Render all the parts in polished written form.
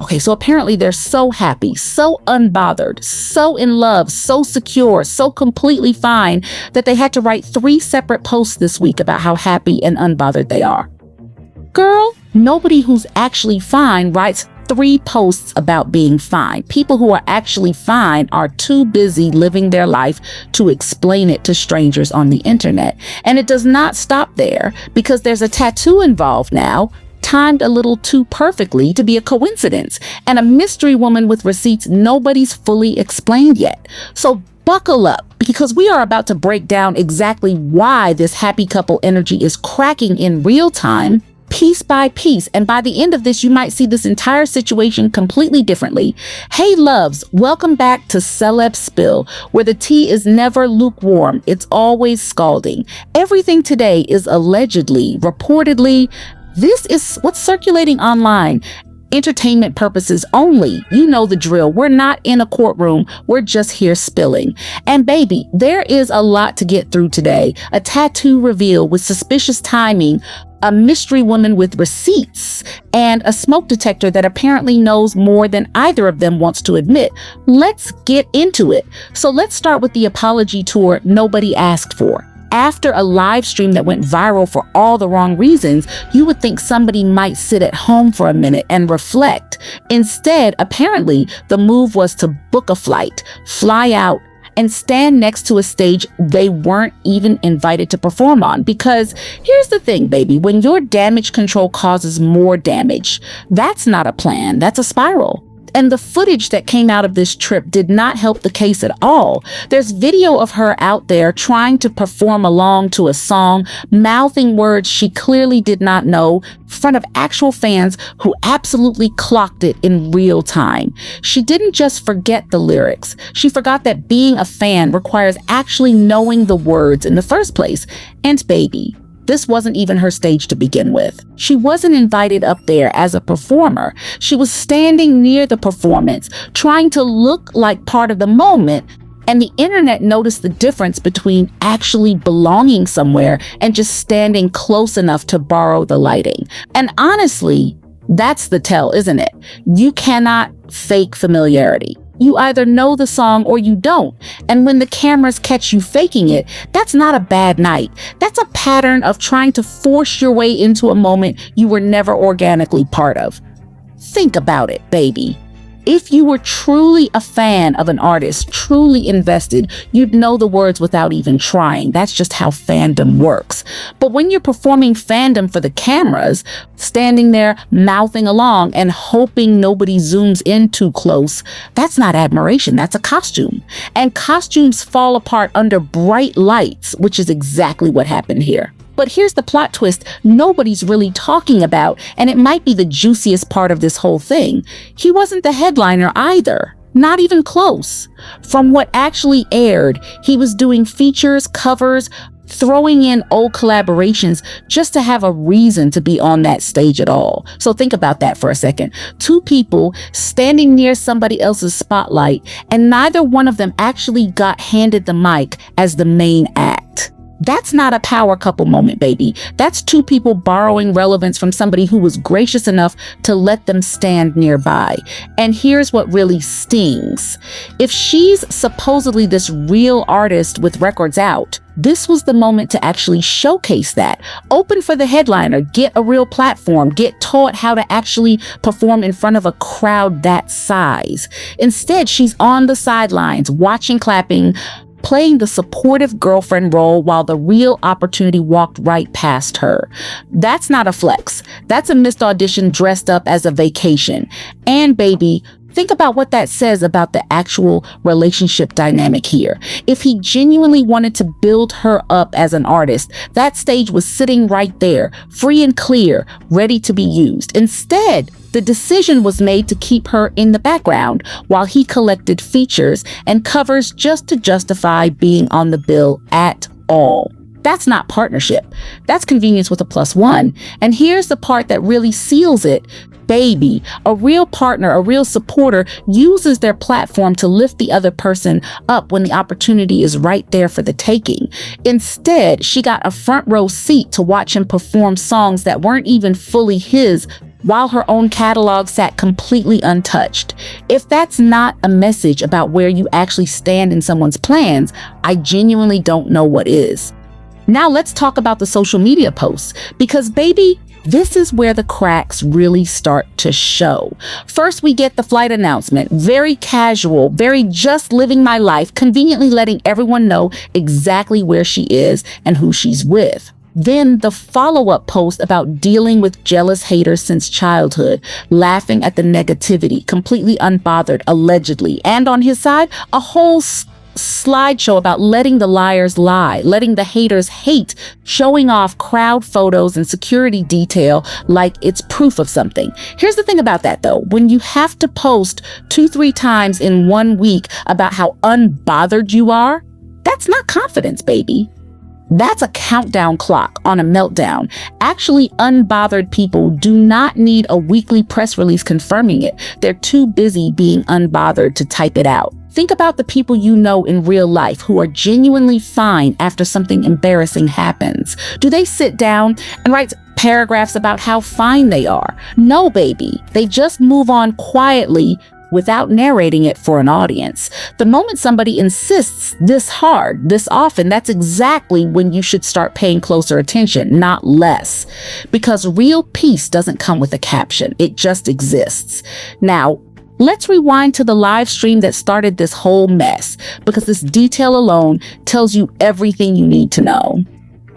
Okay, so apparently they're so happy, so unbothered, so in love, so secure, so completely fine that they had to write 3 separate posts this week about how happy and unbothered they are. Girl, nobody who's actually fine writes 3 posts about being fine. People who are actually fine are too busy living their life to explain it to strangers on the internet. And it does not stop there, because there's a tattoo involved now, timed a little too perfectly to be a coincidence, and a mystery woman with receipts nobody's fully explained yet. So buckle up, because we are about to break down exactly why this happy couple energy is cracking in real time, piece by piece, and by the end of this you might see this entire situation completely differently. Hey loves, welcome back to Celeb Spill, where the tea is never lukewarm, it's always scalding. Everything today is allegedly, reportedly, this is what's circulating online. Entertainment purposes only. You know the drill. We're not in a courtroom. We're just here spilling. And baby, there is a lot to get through today. A tattoo reveal with suspicious timing, a mystery woman with receipts, and a smoke detector that apparently knows more than either of them wants to admit. Let's get into it. So let's start with the apology tour nobody asked for. After a live stream that went viral for all the wrong reasons, you would think somebody might sit at home for a minute and reflect. Instead, apparently, the move was to book a flight, fly out, and stand next to a stage they weren't even invited to perform on. Because here's the thing, baby, when your damage control causes more damage, that's not a plan, that's a spiral. And the footage that came out of this trip did not help the case at all. There's video of her out there trying to perform along to a song, mouthing words she clearly did not know, in front of actual fans who absolutely clocked it in real time. She didn't just forget the lyrics. She forgot that being a fan requires actually knowing the words in the first place. And baby, this wasn't even her stage to begin with. She wasn't invited up there as a performer. She was standing near the performance, trying to look like part of the moment, and the internet noticed the difference between actually belonging somewhere and just standing close enough to borrow the lighting. And honestly, that's the tell, isn't it? You cannot fake familiarity. You either know the song or you don't. And when the cameras catch you faking it, that's not a bad night. That's a pattern of trying to force your way into a moment you were never organically part of. Think about it, baby. If you were truly a fan of an artist, truly invested, you'd know the words without even trying. That's just how fandom works. But when you're performing fandom for the cameras, standing there mouthing along and hoping nobody zooms in too close, that's not admiration, that's a costume. And costumes fall apart under bright lights, which is exactly what happened here. But here's the plot twist nobody's really talking about, and it might be the juiciest part of this whole thing. He wasn't the headliner either. Not even close. From what actually aired, he was doing features, covers, throwing in old collaborations just to have a reason to be on that stage at all. So think about that for a second. 2 people standing near somebody else's spotlight, and neither one of them actually got handed the mic as the main act. That's not a power couple moment, baby. That's 2 people borrowing relevance from somebody who was gracious enough to let them stand nearby. And here's what really stings. If she's supposedly this real artist with records out, this was the moment to actually showcase that. Open for the headliner, get a real platform, get taught how to actually perform in front of a crowd that size. Instead, she's on the sidelines, watching, clapping, playing the supportive girlfriend role while the real opportunity walked right past her. That's not a flex. That's a missed audition dressed up as a vacation. And baby, think about what that says about the actual relationship dynamic here. If he genuinely wanted to build her up as an artist, that stage was sitting right there, free and clear, ready to be used. Instead, the decision was made to keep her in the background while he collected features and covers just to justify being on the bill at all. That's not partnership. That's convenience with a +1. And here's the part that really seals it. Baby, a real partner, a real supporter uses their platform to lift the other person up when the opportunity is right there for the taking. Instead, she got a front row seat to watch him perform songs that weren't even fully his while her own catalog sat completely untouched. If that's not a message about where you actually stand in someone's plans, I genuinely don't know what is. Now let's talk about the social media posts, because baby, this is where the cracks really start to show. First, we get the flight announcement, very casual, very just living my life, conveniently letting everyone know exactly where she is and who she's with. Then the follow-up post about dealing with jealous haters since childhood, laughing at the negativity, completely unbothered, allegedly. And on his side, a whole slideshow about letting the liars lie, letting the haters hate, showing off crowd photos and security detail like it's proof of something. Here's the thing about that though. When you have to post 2-3 times in 1 week about how unbothered you are, that's not confidence, baby. That's a countdown clock on a meltdown. Actually, unbothered people do not need a weekly press release confirming it. They're too busy being unbothered to type it out. Think about the people you know in real life who are genuinely fine after something embarrassing happens. Do they sit down and write paragraphs about how fine they are? No, baby. They just move on quietly without narrating it for an audience. The moment somebody insists this hard, this often, that's exactly when you should start paying closer attention, not less. Because real peace doesn't come with a caption. It just exists. Now, let's rewind to the live stream that started this whole mess, because this detail alone tells you everything you need to know.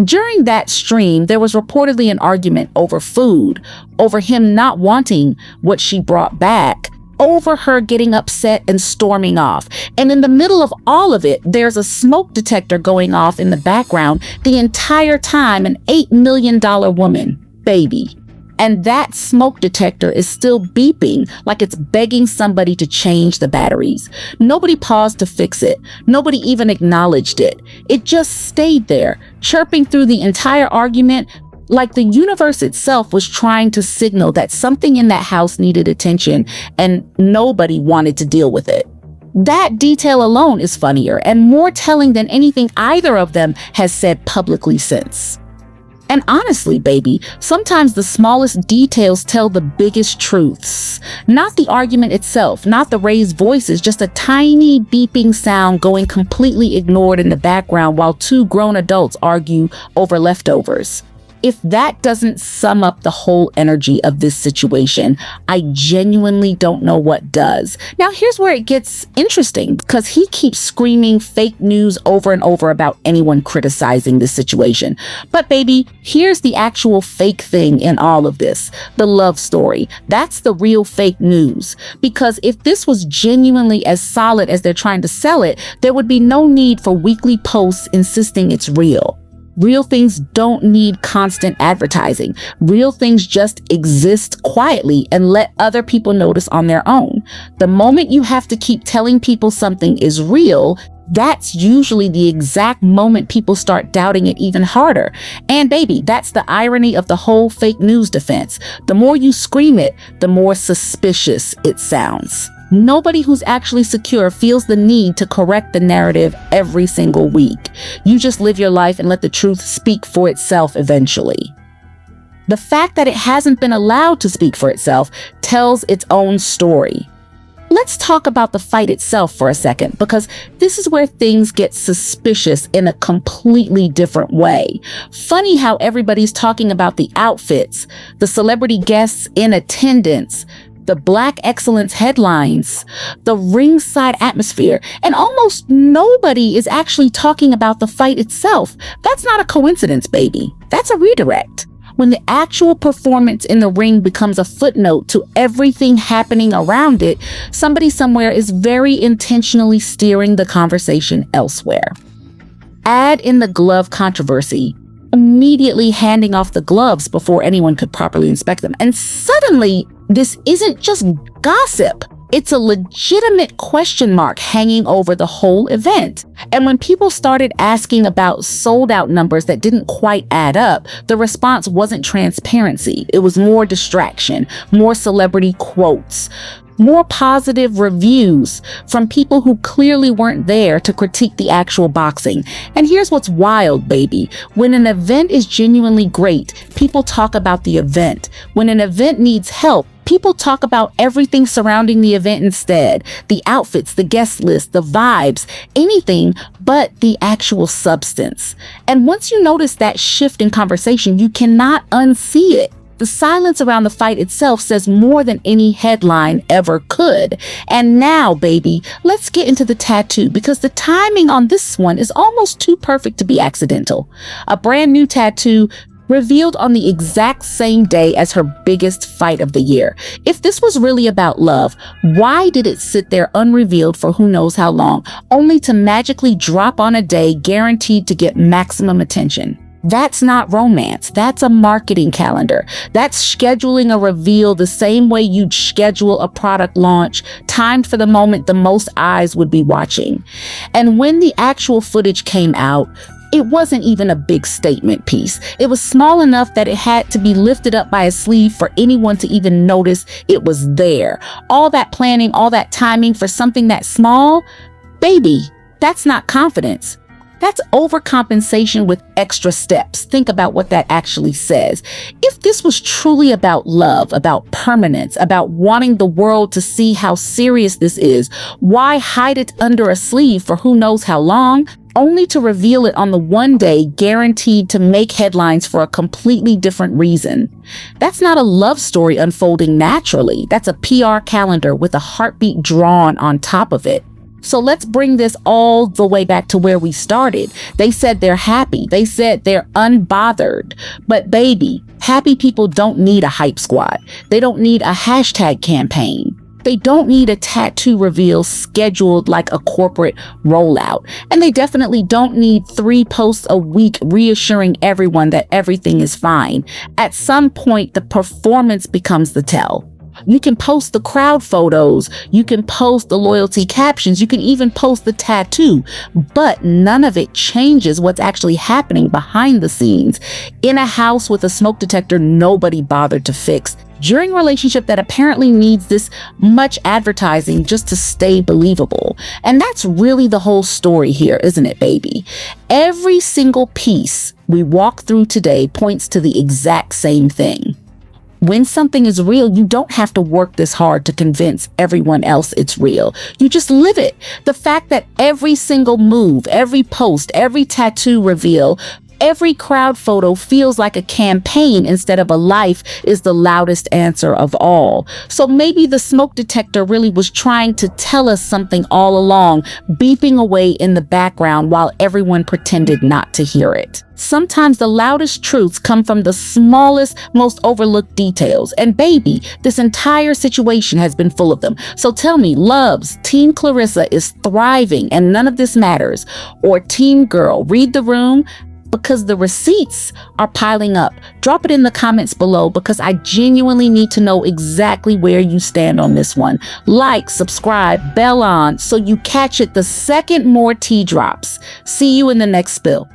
During that stream, there was reportedly an argument over food, over him not wanting what she brought back, over her getting upset and storming off. And in the middle of all of it, there's a smoke detector going off in the background the entire time, an $8 million woman, baby. And that smoke detector is still beeping like it's begging somebody to change the batteries. Nobody paused to fix it. Nobody even acknowledged it. It just stayed there, chirping through the entire argument, like the universe itself was trying to signal that something in that house needed attention and nobody wanted to deal with it. That detail alone is funnier and more telling than anything either of them has said publicly since. And honestly, baby, sometimes the smallest details tell the biggest truths. Not the argument itself, not the raised voices, just a tiny beeping sound going completely ignored in the background while 2 grown adults argue over leftovers. If that doesn't sum up the whole energy of this situation, I genuinely don't know what does. Now, here's where it gets interesting, because he keeps screaming fake news over and over about anyone criticizing this situation. But baby, here's the actual fake thing in all of this. The love story. That's the real fake news. Because if this was genuinely as solid as they're trying to sell it, there would be no need for weekly posts insisting it's real. Real things don't need constant advertising. Real things just exist quietly and let other people notice on their own. The moment you have to keep telling people something is real, that's usually the exact moment people start doubting it even harder. And baby, that's the irony of the whole fake news defense. The more you scream it, the more suspicious it sounds. Nobody who's actually secure feels the need to correct the narrative every single week. You just live your life and let the truth speak for itself eventually. The fact that it hasn't been allowed to speak for itself tells its own story. Let's talk about the fight itself for a second, because this is where things get suspicious in a completely different way. Funny how everybody's talking about the outfits, the celebrity guests in attendance, the Black Excellence headlines, the ringside atmosphere, and almost nobody is actually talking about the fight itself. That's not a coincidence, baby. That's a redirect. When the actual performance in the ring becomes a footnote to everything happening around it, somebody somewhere is very intentionally steering the conversation elsewhere. Add in the glove controversy, immediately handing off the gloves before anyone could properly inspect them. And suddenly, this isn't just gossip. It's a legitimate question mark hanging over the whole event. And when people started asking about sold out numbers that didn't quite add up, the response wasn't transparency. It was more distraction, more celebrity quotes, more positive reviews from people who clearly weren't there to critique the actual boxing. And here's what's wild, baby. When an event is genuinely great, people talk about the event. When an event needs help, people talk about everything surrounding the event instead. The outfits, the guest list, the vibes, anything but the actual substance. And once you notice that shift in conversation, you cannot unsee it. The silence around the fight itself says more than any headline ever could. And now, baby, let's get into the tattoo, because the timing on this one is almost too perfect to be accidental. A brand new tattoo revealed on the exact same day as her biggest fight of the year. If this was really about love, why did it sit there unrevealed for who knows how long, only to magically drop on a day guaranteed to get maximum attention? That's not romance. That's a marketing calendar. That's scheduling a reveal the same way you'd schedule a product launch, timed for the moment the most eyes would be watching. And when the actual footage came out, it wasn't even a big statement piece. It was small enough that it had to be lifted up by a sleeve for anyone to even notice it was there. All that planning, all that timing for something that small? Baby, that's not confidence. That's overcompensation with extra steps. Think about what that actually says. If this was truly about love, about permanence, about wanting the world to see how serious this is, why hide it under a sleeve for who knows how long, only to reveal it on the one day guaranteed to make headlines for a completely different reason? That's not a love story unfolding naturally. That's a PR calendar with a heartbeat drawn on top of it. So let's bring this all the way back to where we started. They said they're happy. They said they're unbothered. But baby, happy people don't need a hype squad. They don't need a hashtag campaign. They don't need a tattoo reveal scheduled like a corporate rollout. And they definitely don't need 3 posts a week reassuring everyone that everything is fine. At some point, the performance becomes the tell. You can post the crowd photos, you can post the loyalty captions, you can even post the tattoo, but none of it changes what's actually happening behind the scenes in a house with a smoke detector nobody bothered to fix, during a relationship that apparently needs this much advertising just to stay believable. And that's really the whole story here, isn't it, baby? Every single piece we walk through today points to the exact same thing. When something is real, you don't have to work this hard to convince everyone else it's real. You just live it. The fact that every single move, every post, every tattoo reveal, every crowd photo feels like a campaign instead of a life is the loudest answer of all. So maybe the smoke detector really was trying to tell us something all along, beeping away in the background while everyone pretended not to hear it. Sometimes the loudest truths come from the smallest, most overlooked details. And baby, this entire situation has been full of them. So tell me, loves, Team Claressa is thriving and none of this matters? Or Team Girl, read the room? Because the receipts are piling up. Drop it in the comments below, because I genuinely need to know exactly where you stand on this one. Like, subscribe, bell on, so you catch it the second more tea drops. See you in the next spill.